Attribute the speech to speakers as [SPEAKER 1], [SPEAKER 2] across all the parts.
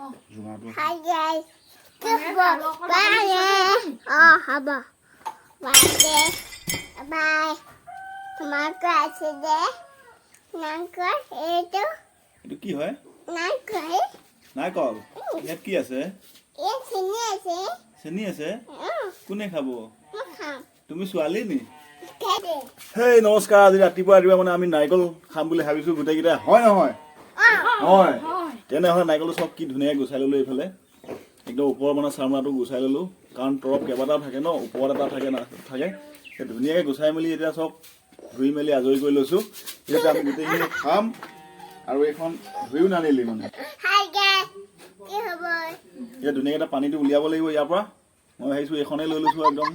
[SPEAKER 1] Hi guys. Bye. Oh, haba. Bye. Bye. Tomorrow আছে যে নারকল এইটো
[SPEAKER 2] এটো কি হয়
[SPEAKER 1] নারকল
[SPEAKER 2] নারকল ইয়াত কি আছে
[SPEAKER 1] এই চিনি আছে
[SPEAKER 2] চেনি আছে কোনে খাব
[SPEAKER 1] খাম
[SPEAKER 2] তুমি ছোৱালী নি
[SPEAKER 1] কেদে
[SPEAKER 2] হেই নমস্কাৰ আজি ৰাতিপুৱা মানে আমি নাইকল খাম বুলি ভাবিছো গোটেইকেইটা হয় নহয় হয় তেনেহ'লে নাইকলটো সব কি ধুনীয়াকৈ গুচাই ল'লো এইফালে একদম ওপৰৰ মানে চামৰাটো গুচাই ল'লো কাৰণ তৰপ কেইবাটাও থাকে ন ওপৰত এটা থাকে না থাকে ধুনীয়াকৈ গুচাই মেলি এতিয়া সব ধুই মেলি আজৰি কৰি লৈছো এতিয়া আমি গোটেইখিনি খাম আৰু এখন ধুইও নানিলি মানে
[SPEAKER 1] হাই গাইস কি হ'ব
[SPEAKER 2] এতিয়া ধুনীয়াকৈ এটা পানীটো উলিয়াব লাগিব ইয়াৰ পৰা মই ভাবিছো এখনেই লৈ লৈছো একদম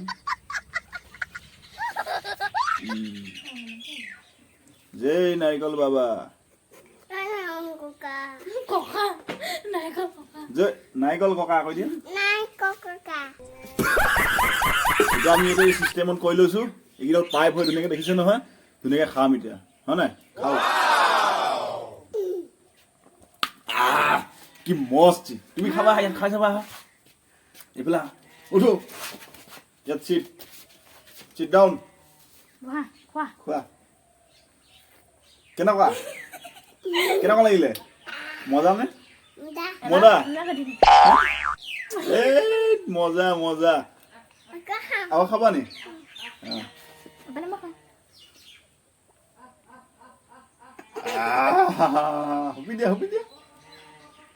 [SPEAKER 2] জয় নাৰিকল বাবা
[SPEAKER 1] কোকা
[SPEAKER 2] জয় নাৰিকল ককা কৈ দিয়া
[SPEAKER 1] নাই কোকা
[SPEAKER 2] এতিয়া আমি এইটো চিষ্টেমত কৰি লৈছো এইকেইডাল পাইপ হৈ ধুনীয়াকৈ দেখিছে নহয় ধুনীয়াকৈ খাম এতিয়া হয় নাই খাওঁ কি মস্তি তুমি খাবা খাই চাবা এইফালে উঠো ইয়াত চিট ডাউন খোৱা কেনেকুৱা লাগিলে মজা নে মজা মজা মজা আৰু খাবা নি হুপি দিয়া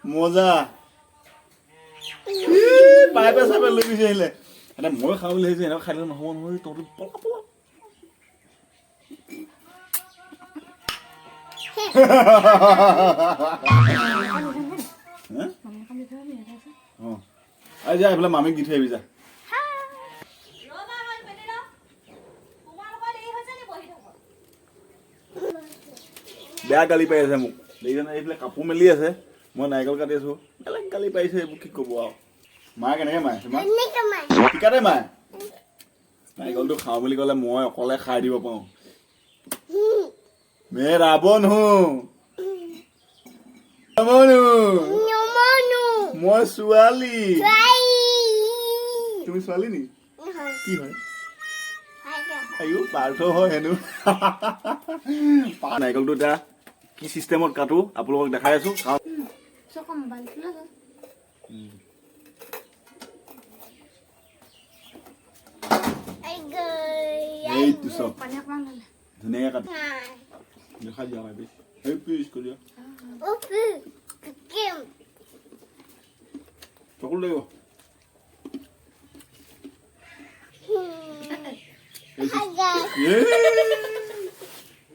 [SPEAKER 2] মজা পাইপে চাইপে লৈ গুচি আহিলে এটা মই খাওঁ বুলি ভাবিছো এনেকুৱা খাই দিলে নহ'ব নহয় তহঁতি পলা পলা যা এইফালে মামীক দি থৈ আহিবি যা বেয়া গালি পাই আছে মোক দেখিছে এইফালে কাপোৰ মেলি আছে মই নাৰিকল কাটি আছো বেলেগ গালি পাইছে এইবোৰ কি ক'ব আৰু মায়ে কেনেকে মায়ে ঠিকাতে মায়ে নাৰিকলটো খাওঁ বুলি ক'লে মই অকলে খাই দিব পাৰো মে ৰাৱণ মই ছোৱালী তুমি ছোৱালী নি কি হয় আয়ো পাৰ্থ হয় হেনো নাৰিকলটো এতিয়া কি চিষ্টেমত কাটো আপোনালোকক দেখাই আছো এইটো চব ধুনীয়াকৈ কাটো দেখাই দিয়া ভাবি সেই পিচ কৰি দিয়া চকুল লাগিব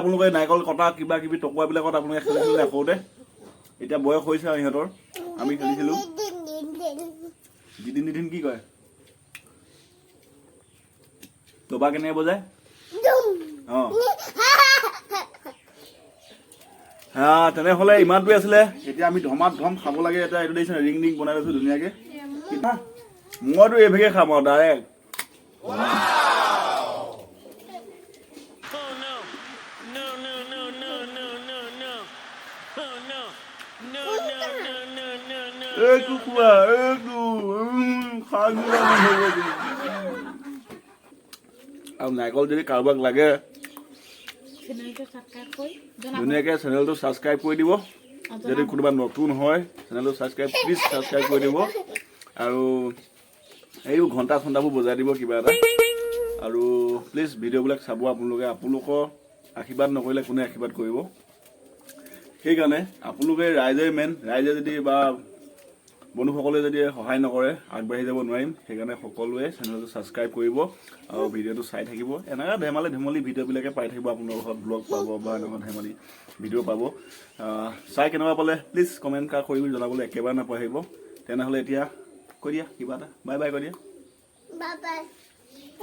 [SPEAKER 2] আপোনালোকে নাৰিকল কটা কিবা কিবি টকুৱাবিলাকত আপোনালোকে খেলিছিলে সৰুতে এতিয়া বয়স হৈছে আৰু ইহঁতৰ আমি খেলিছিলো দিদিন কি কয় দবা কেনেকে বজায় তেনেহ'লে ইমানটোৱে আছিলে এতিয়া আমি ধমাত ধম খাব লাগে এতিয়া এইটো দেখিছে ৰিং বনাই লৈছো ধুনীয়াকে মইতো এইভাগে খাম আৰু ডাইৰেক্ট আৰু নাৰিকল যদি কাৰোবাক লাগে ধুনীয়াকৈ চেনেলটো ছাবস্ক্ৰাইব কৰি দিব যদি কোনোবা নতুন হয় চেনেলটো প্লিজ ছাবস্ক্ৰাইব কৰি দিব আৰু এইবোৰ ঘণ্টা চণ্টাবোৰ বজাই দিব কিবা এটা আৰু প্লিজ ভিডিঅ'বিলাক চাব আপোনালোকৰ আশীৰ্বাদ নকৰিলে কোনে আশীৰ্বাদ কৰিব সেইকাৰণে আপোনালোকে ৰাইজে মেইন ৰাইজে যদি বা বন্ধুসকলে যদি সহায় নকৰে আগবাঢ়ি যাব নোৱাৰিম সেইকাৰণে সকলোৱে চেনেলটো ছাবস্ক্ৰাইব কৰিব আৰু ভিডিঅ'টো চাই থাকিব এনেকুৱা ধেমালি ভিডিঅ'বিলাকে পাই থাকিব আপোনালোকৰ ঘৰত ব্লগ পাব বা এনেকুৱা ধেমালি ভিডিঅ' পাব চাই কেনেকুৱা পালে প্লিজ কমেণ্ট কৰি জনাবলৈ একেবাৰে নাপাহৰিব তেনেহ'লে এতিয়া কৈ দিয়া কিবা এটা বাই বাই কৈ দিয়া